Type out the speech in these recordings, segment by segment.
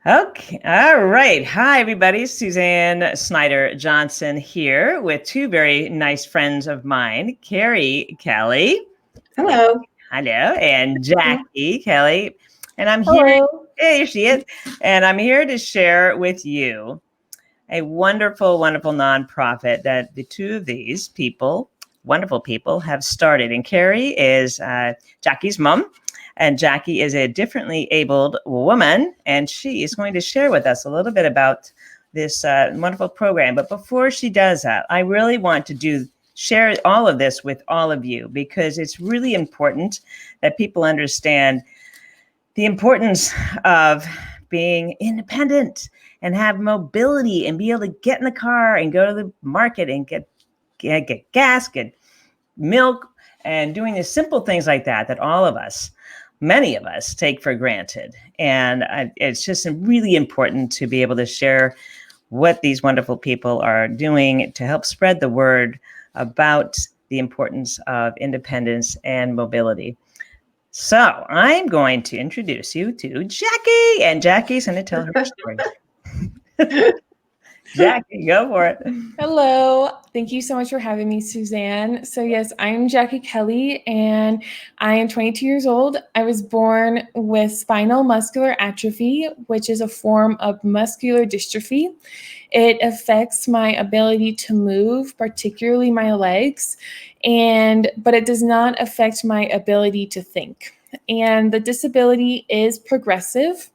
Okay. All right. Hi, everybody. Suzanne Snyder Johnson here with two very nice friends of mine, Carrie Kelly. Hello. Hello. And Jacquie Kelly. And I'm here. Hello. Here she is. And I'm here to share with you a wonderful, wonderful nonprofit that the two of these people, wonderful people, have started. And Carrie is Jacquie's mom. And Jacquie is a differently abled woman, and she is going to share with us a little bit about this wonderful program. But before she does that, I really want to share all of this with all of you because it's really important that people understand the importance of being independent and have mobility and be able to get in the car and go to the market and get gas, get milk, and doing the simple things like that all of us, many of us, take for granted. And it's just really important to be able to share what these wonderful people are doing to help spread the word about the importance of independence and mobility. So I'm going to introduce you to Jacquie, and Jacquie's going to tell her story. Jacquie, go for it. Hello. Thank you so much for having me, Suzanne. So yes, I'm Jacquie Kelly, and I am 22 years old. I was born with spinal muscular atrophy, which is a form of muscular dystrophy. It affects my ability to move, particularly my legs, but it does not affect my ability to think. And the disability is progressive.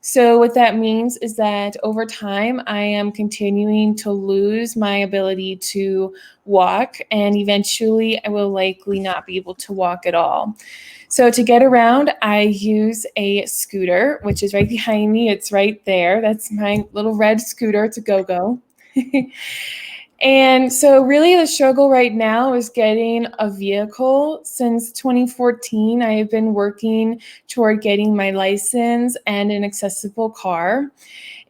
So what that means is that over time, I am continuing to lose my ability to walk, and eventually I will likely not be able to walk at all. So to get around, I use a scooter, which is right behind me. It's right there. That's my little red scooter. It's a go-go. And so really the struggle right now is getting a vehicle. Since 2014, I have been working toward getting my license and an accessible car.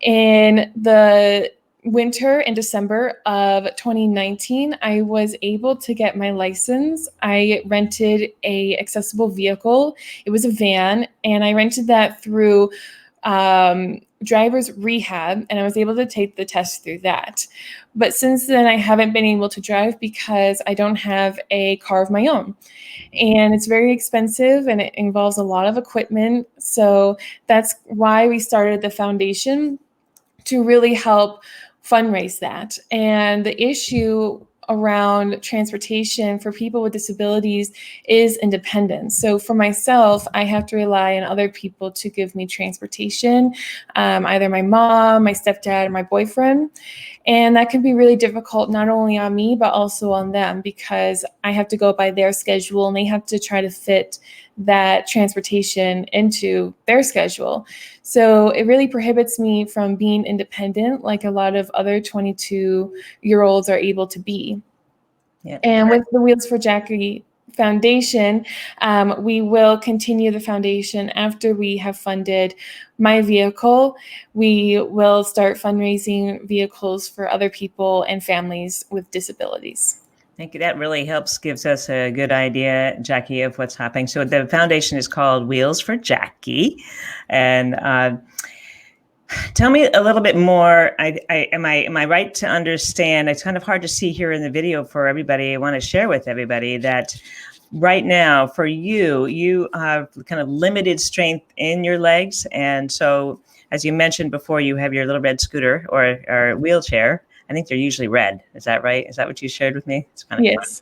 In the winter in December of 2019, I was able to get my license. I rented a accessible vehicle. It was a van, and I rented that through driver's rehab, and I was able to take the test through that. But since then, I haven't been able to drive because I don't have a car of my own. And it's very expensive, and it involves a lot of equipment. So that's why we started the foundation, to really help fundraise that. And the issue around transportation for people with disabilities is independence. So for myself, I have to rely on other people to give me transportation, either my mom, my stepdad, or my boyfriend. And that can be really difficult, not only on me, but also on them, because I have to go by their schedule and they have to try to fit that transportation into their schedule. So it really prohibits me from being independent like a lot of other 22-year-olds are able to be. Yeah. And with the Wheels for Jacquie Foundation, we will continue the foundation after we have funded my vehicle. We will start fundraising vehicles for other people and families with disabilities. Thank you. That really gives us a good idea, Jacquie, of what's happening. So the foundation is called Wheels for Jacquie. And tell me a little bit more. Am I right to understand? It's kind of hard to see here in the video for everybody. I want to share with everybody that right now for you have kind of limited strength in your legs. And so, as you mentioned before, you have your little red scooter or wheelchair. I think they're usually red. Is that right? Is that what you shared with me? It's kind of yes.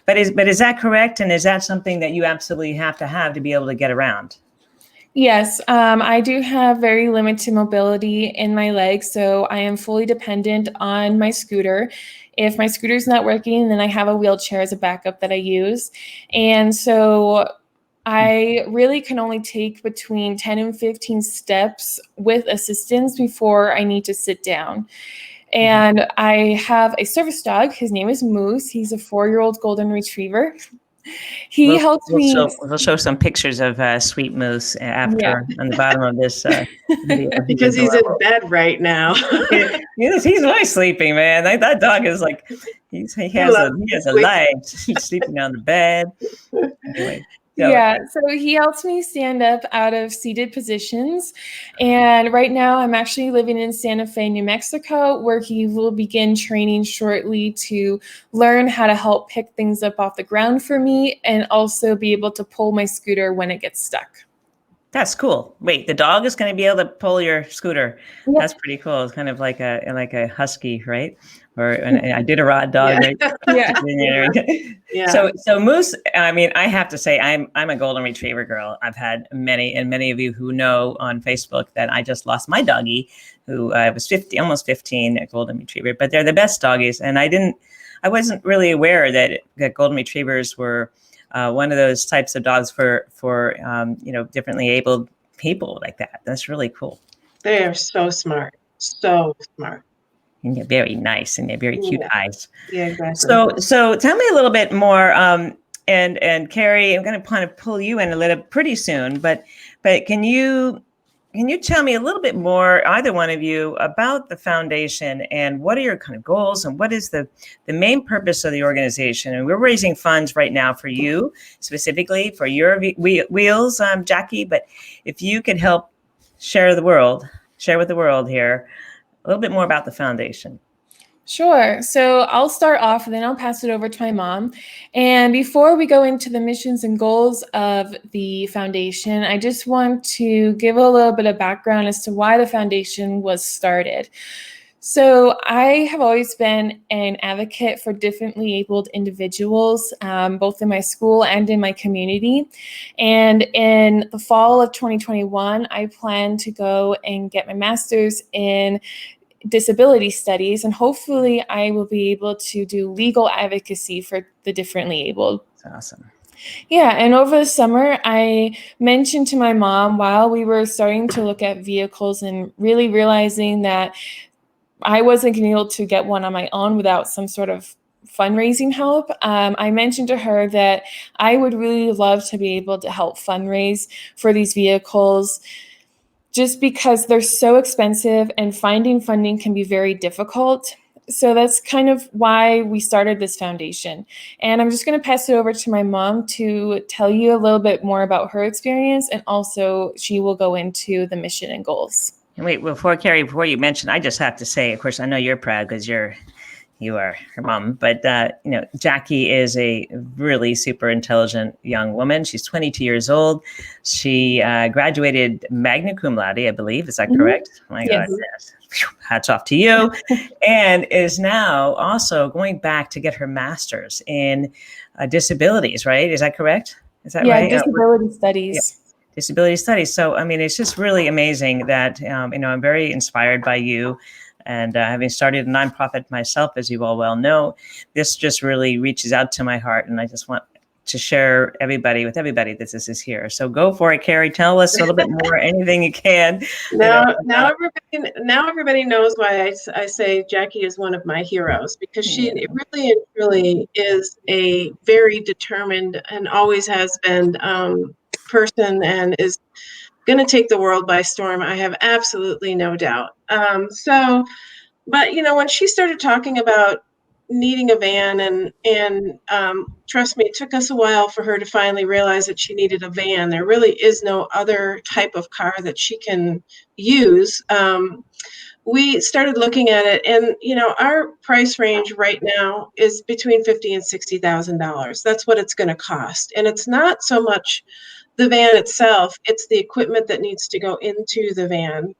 But is that correct? And is that something that you absolutely have to be able to get around? Yes, I do have very limited mobility in my legs, so I am fully dependent on my scooter. If my scooter is not working, then I have a wheelchair as a backup that I use. And so I really can only take between 10 and 15 steps with assistance before I need to sit down. And I have a service dog. His name is Moose. He's a 4-year-old golden retriever. We'll show some pictures of Sweet Moose after on the bottom of this video. Because he's in bed right now. He's really sleeping, man. That dog is like he has a life. He's sleeping on the bed. Anyway. Yeah, so he helps me stand up out of seated positions. And right now I'm actually living in Santa Fe, New Mexico, where he will begin training shortly to learn how to help pick things up off the ground for me and also be able to pull my scooter when it gets stuck. That's cool. Wait, the dog is going to be able to pull your scooter. Yep. That's pretty cool. It's kind of like a husky, right? Or I did a rod dog, right? Yeah. So Moose, I mean, I have to say, I'm a golden retriever girl. I've had many of you who know on Facebook that I just lost my doggie, who was 50, almost 15, a golden retriever. But they're the best doggies, and I wasn't really aware that golden retrievers were one of those types of dogs for differently abled people like that. That's really cool. They are so smart, so smart. And they're very nice, and they're very cute eyes. Yeah, exactly. So tell me a little bit more. And Carrie, I'm going to kind of pull you in a little pretty soon, but can you tell me a little bit more, either one of you, about the foundation and what are your kind of goals and what is the main purpose of the organization? And we're raising funds right now for you, specifically for your wheels, Jacquie. But if you could help share with the world here a little bit more about the foundation. Sure. So I'll start off and then I'll pass it over to my mom. And before we go into the missions and goals of the foundation, I just want to give a little bit of background as to why the foundation was started. So I have always been an advocate for differently abled individuals, both in my school and in my community. And in the fall of 2021, I plan to go and get my master's in disability studies, and hopefully I will be able to do legal advocacy for the differently abled. That's awesome. Yeah, and over the summer, I mentioned to my mom while we were starting to look at vehicles and really realizing that I wasn't going to be able to get one on my own without some sort of fundraising help. I mentioned to her that I would really love to be able to help fundraise for these vehicles, just because they're so expensive and finding funding can be very difficult. So that's kind of why we started this foundation. And I'm just going to pass it over to my mom to tell you a little bit more about her experience, and also she will go into the mission and goals. And wait, before you mention, I just have to say, of course, I know you're proud because you are her mom, but Jacquie is a really super intelligent young woman. She's 22 years old. She graduated magna cum laude, I believe. Is that correct? Oh my God, yes. Hats off to you. And is now also going back to get her master's in disabilities, right? Is that correct? Is that right? Disability studies. Yeah. Disability studies. So, I mean, it's just really amazing that, I'm very inspired by you. And having started a nonprofit myself, as you all well know, this just really reaches out to my heart. And I just want to share with everybody that this is here. So go for it, Carrie. Tell us a little bit more, anything you can. Now everybody knows why I say Jacquie is one of my heroes, because she really and truly is a very determined and always has been person, and is going to take the world by storm. I have absolutely no doubt. But when she started talking about needing a van, and trust me, it took us a while for her to finally realize that she needed a van. There really is no other type of car that she can use. We started looking at it, and our price range right now is between $50,000 and $60,000. That's what it's going to cost, and it's not so much the van itself, it's the equipment that needs to go into the van.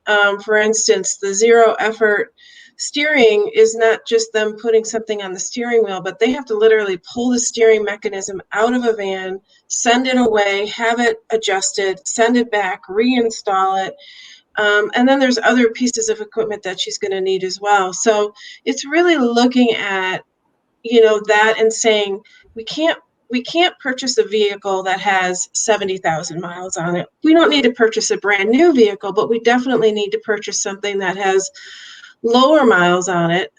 For instance, the zero effort steering is not just them putting something on the steering wheel, but they have to literally pull the steering mechanism out of a van, send it away, have it adjusted, send it back, reinstall it. And then there's other pieces of equipment that she's going to need as well. So it's really looking at, that and saying, we can't purchase a vehicle that has 70,000 miles on it. We don't need to purchase a brand new vehicle, but we definitely need to purchase something that has lower miles on it,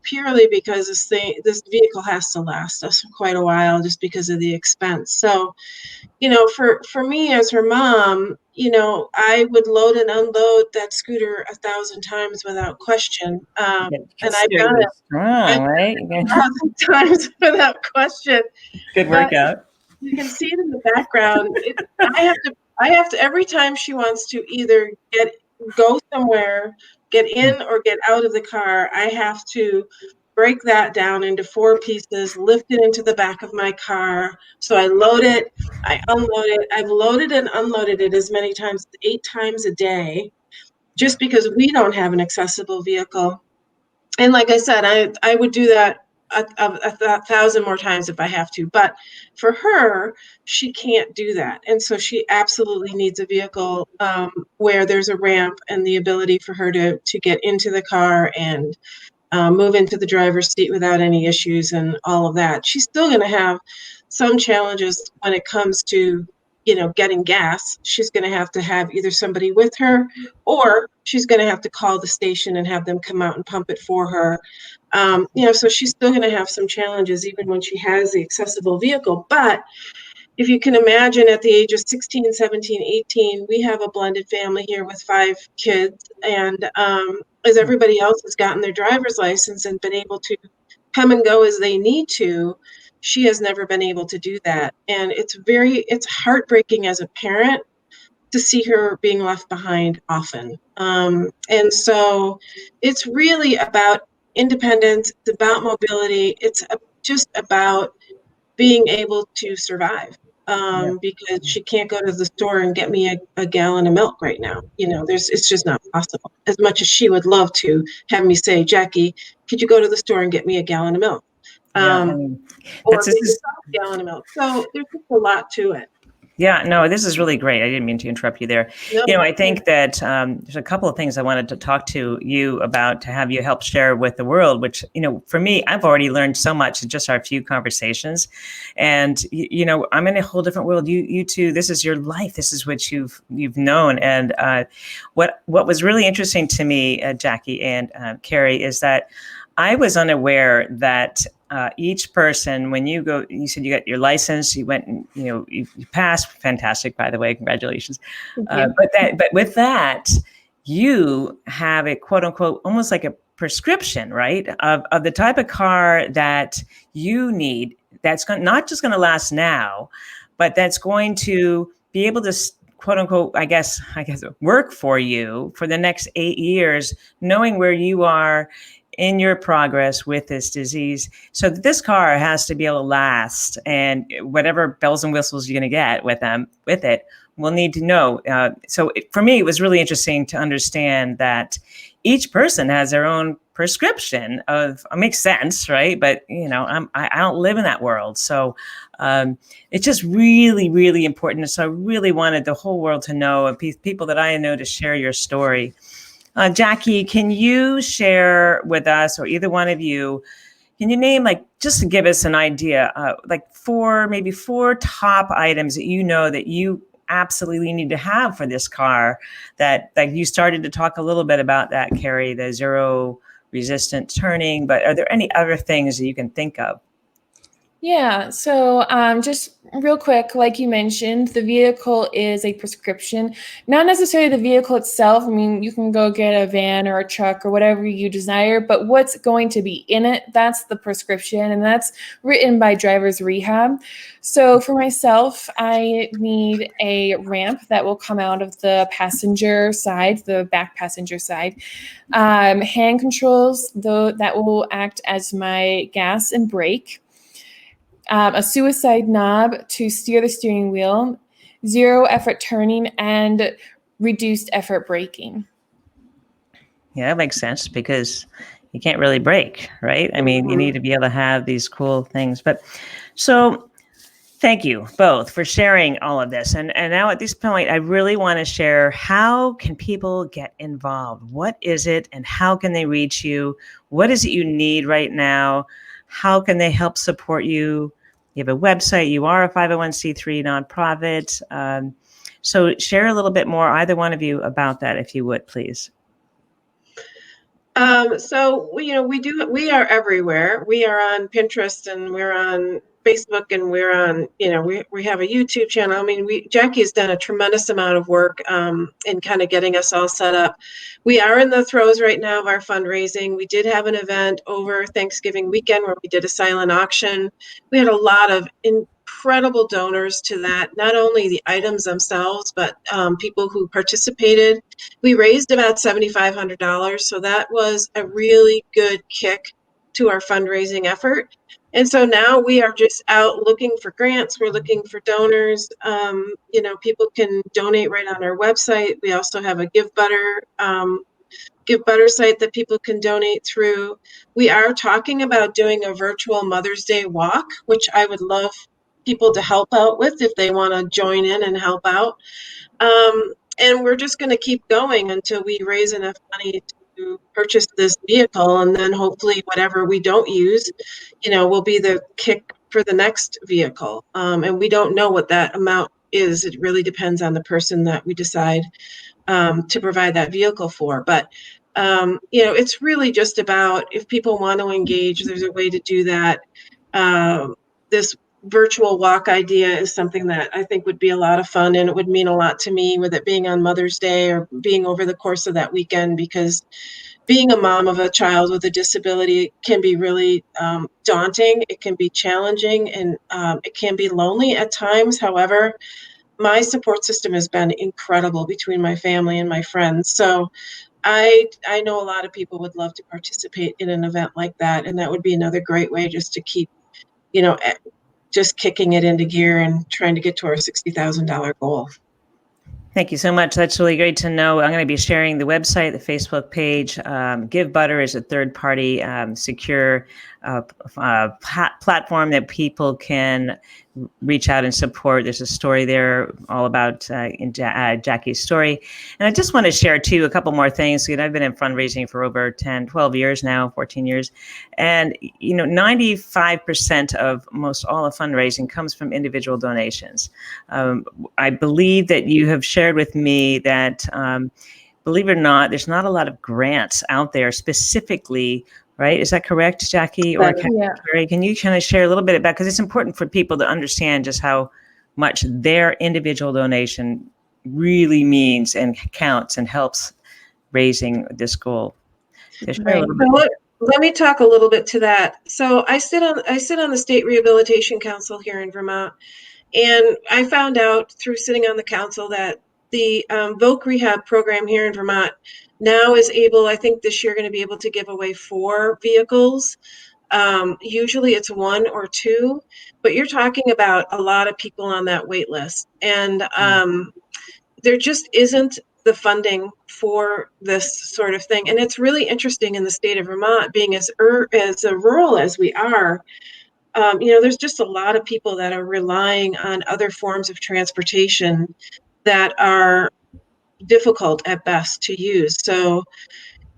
purely because this vehicle has to last us quite a while, just because of the expense. So, for me as her mom, I would load and unload that scooter 1,000 times without question. And I've done it. Strong, right? 1,000 times without question. Good workout. you can see it in the background. I have to, every time she wants to either go somewhere, get in or get out of the car, I have to break that down into 4 pieces, lift it into the back of my car. So I load it, I unload it. I've loaded and unloaded it as many times, 8 times a day, just because we don't have an accessible vehicle. And like I said, I would do that a thousand more times if I have to. But for her, she can't do that. And so she absolutely needs a vehicle where there's a ramp and the ability for her to get into the car and move into the driver's seat without any issues and all of that. She's still going to have some challenges when it comes to, getting gas. She's going to have either somebody with her, or she's going to have to call the station and have them come out and pump it for her. So she's still going to have some challenges even when she has the accessible vehicle. But if you can imagine, at the age of 16, 17, 18, we have a blended family here with 5 kids. And as everybody else has gotten their driver's license and been able to come and go as they need to, she has never been able to do that. And it's heartbreaking as a parent to see her being left behind often. And so it's really about independence, it's about mobility, it's just about being able to survive. Because she can't go to the store and get me a gallon of milk right now. It's just not possible. As much as she would love to have me say, Jackie, could you go to the store and get me a gallon of milk? Yeah, Or maybe a gallon of milk. So there's just a lot to it. Yeah, no, this is really great. I didn't mean to interrupt you there. No. I think that there's a couple of things I wanted to talk to you about, to have you help share with the world, which, for me, I've already learned so much in just our few conversations. And, I'm in a whole different world. You two, this is your life. This is what you've known. And what was really interesting to me, Jackie and Carrie, is that I was unaware that each person, when you said you got your license, you went and, you passed. Fantastic, by the way, congratulations. But with that, you have a quote unquote, almost like a prescription, right? Of the type of car that you need, that's not just going to last now, but that's going to be able to quote unquote, I guess work for you for the next 8 years, knowing where you are in your progress with this disease. So this car has to be able to last, and whatever bells and whistles you're going to get with it, we'll need to know. For me, it was really interesting to understand that each person has their own prescription of, it makes sense, right? But I don't live in that world. So it's just really, really important. So I really wanted the whole world to know, and people that I know, to share your story. Jackie, can you share with us, or either one of you, can you name, just to give us an idea, maybe 4 top items that that you absolutely need to have for this car, that you started to talk a little bit about that, Carrie, the zero resistant turning, but are there any other things that you can think of? Yeah, so just real quick, like you mentioned, the vehicle is a prescription, not necessarily the vehicle itself. I mean, you can go get a van or a truck or whatever you desire, but what's going to be in it, that's the prescription, and that's written by Driver's Rehab. So for myself, I need a ramp that will come out of the passenger side, the back passenger side, hand controls, that will act as my gas and brake, a suicide knob to steer the steering wheel, zero effort turning, and reduced effort braking. Yeah, that makes sense, because you can't really brake, right? I mean, you need to be able to have these cool things. But so thank you both for sharing all of this. And now at this point, I really want to share, how can people get involved? What is it, and how can they reach you? What is it you need right now? How can they help support you? You have a website, you are a 501c3 nonprofit. So share a little bit more, either one of you, about that, if you would, please. So we are everywhere. We are on Pinterest, and we're on Facebook, and we're on, we have a YouTube channel. I mean, Jackie has done a tremendous amount of work in kind of getting us all set up. We are in the throes right now of our fundraising. We did have an event over Thanksgiving weekend where we did a silent auction. We had a lot of incredible donors to that, not only the items themselves, but people who participated. We raised about $7,500, so that was a really good kick to our fundraising effort. And so now we are just out looking for grants. We're looking for donors. People can donate right on our website. We also have a Give Butter site that people can donate through. We are talking about doing a virtual Mother's Day walk, which I would love people to help out with if they want to join in and help out. And we're just going to keep going until we raise enough money to purchase this vehicle. And then hopefully whatever we don't use, will be the kick for the next vehicle. And we don't know what that amount is. It really depends on the person that we decide to provide that vehicle for. But, it's really just about if people want to engage, there's a way to do that. This virtual walk idea is something that I think would be a lot of fun, and it would mean a lot to me with it being on Mother's Day or being over the course of that weekend, because being a mom of a child with a disability can be really daunting. It can be challenging, and it can be lonely at times. However, my support system has been incredible between my family and my friends. So I know a lot of people would love to participate in an event like that, and that would be another great way just to keep, just kicking it into gear and trying to get to our $60,000 goal. Thank you so much. That's really great to know. I'm going to be sharing the website, the Facebook page. Give Butter is a third-party secure platform that people can reach out and support. There's a story there all about Jacquie's story. And I just want to share, too, a couple more things. I've been in fundraising for over 10, 12 years now, 14 years. And, 95% of most all of fundraising comes from individual donations. I believe that you have shared with me that, believe it or not, there's not a lot of grants out there specifically. Right? Is that correct, Jacquie? Or Carrie, can you kind of share a little bit about, because it's important for people to understand just how much their individual donation really means and counts and helps raising this goal. So share a little bit. Let me talk a little bit to that. So I sit on the State Rehabilitation Council here in Vermont, and I found out through sitting on the council that the VOC rehab program here in Vermont now is able, I think this year, going to be able to give away 4 vehicles. Usually it's 1 or 2, but you're talking about a lot of people on that wait list. And there just isn't the funding for this sort of thing. And it's really interesting in the state of Vermont, being as rural as we are. There's just a lot of people that are relying on other forms of transportation that are difficult at best to use. So,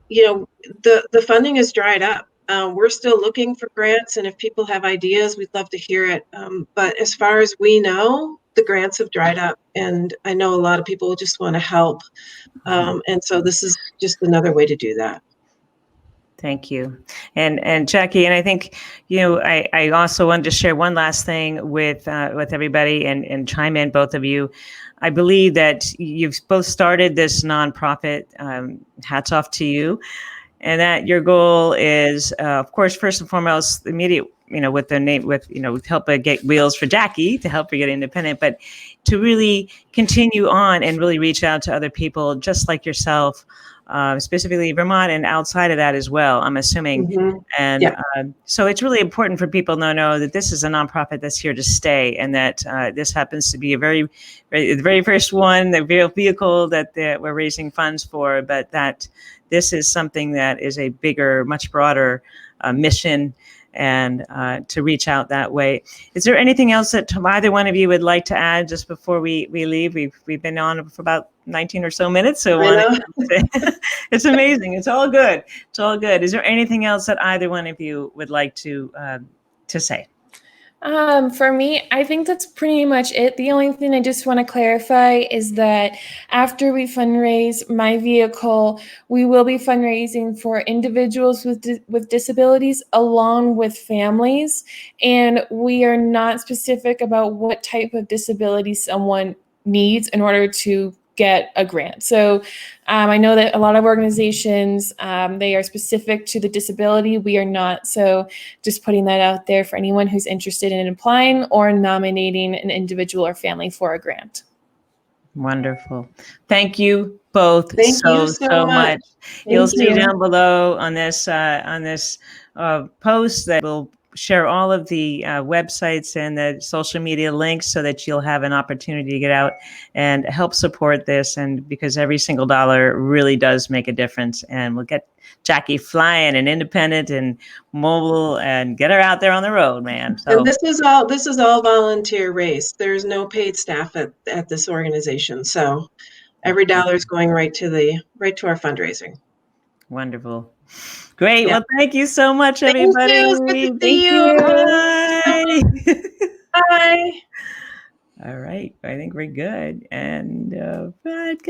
the funding is dried up. We're still looking for grants, and if people have ideas, we'd love to hear it. But as far as we know, the grants have dried up, and I know a lot of people just want to help. And so this is just another way to do that. Thank you. And Jacquie, and I think, I also wanted to share one last thing with everybody and chime in, both of you. I believe that you've both started this nonprofit, hats off to you, and that your goal is, of course, first and foremost, immediate, with the name, with help get wheels for Jacquie, to help her get independent, but to really continue on and really reach out to other people just like yourself, specifically Vermont and outside of that as well, I'm assuming. Mm-hmm. And so it's really important for people to know that this is a nonprofit that's here to stay, and that this happens to be the very first one, the vehicle that we're raising funds for, but that this is something that is a bigger, much broader mission, and to reach out that way. Is there anything else that either one of you would like to add just before we leave? We've been on for about 19 or so minutes, so it's amazing. It's all good. It's all good. Is there anything else that either one of you would like to say? For me, I think that's pretty much it. The only thing I just want to clarify is that after we fundraise my vehicle, we will be fundraising for individuals with disabilities along with families. And we are not specific about what type of disability someone needs in order to get a grant. So I know that a lot of organizations, they are specific to the disability. We are not. So just putting that out there for anyone who's interested in applying or nominating an individual or family for a grant. Wonderful. Thank you both Thank you so so much. much. You'll Thank see you. down below on this post that we'll share all of the websites and the social media links so that you'll have an opportunity to get out and help support this. And because every single dollar really does make a difference, and we'll get Jacquie flying and independent and mobile and get her out there on the road, man. So And this is all volunteer raised. There's no paid staff at this organization. So every dollar is going right to our fundraising. wonderful. Great. Yeah. Well, thank you so much, Thank everybody. you. It's good to Thank see you. you. Bye. Bye. All right. I think we're good. And podcast.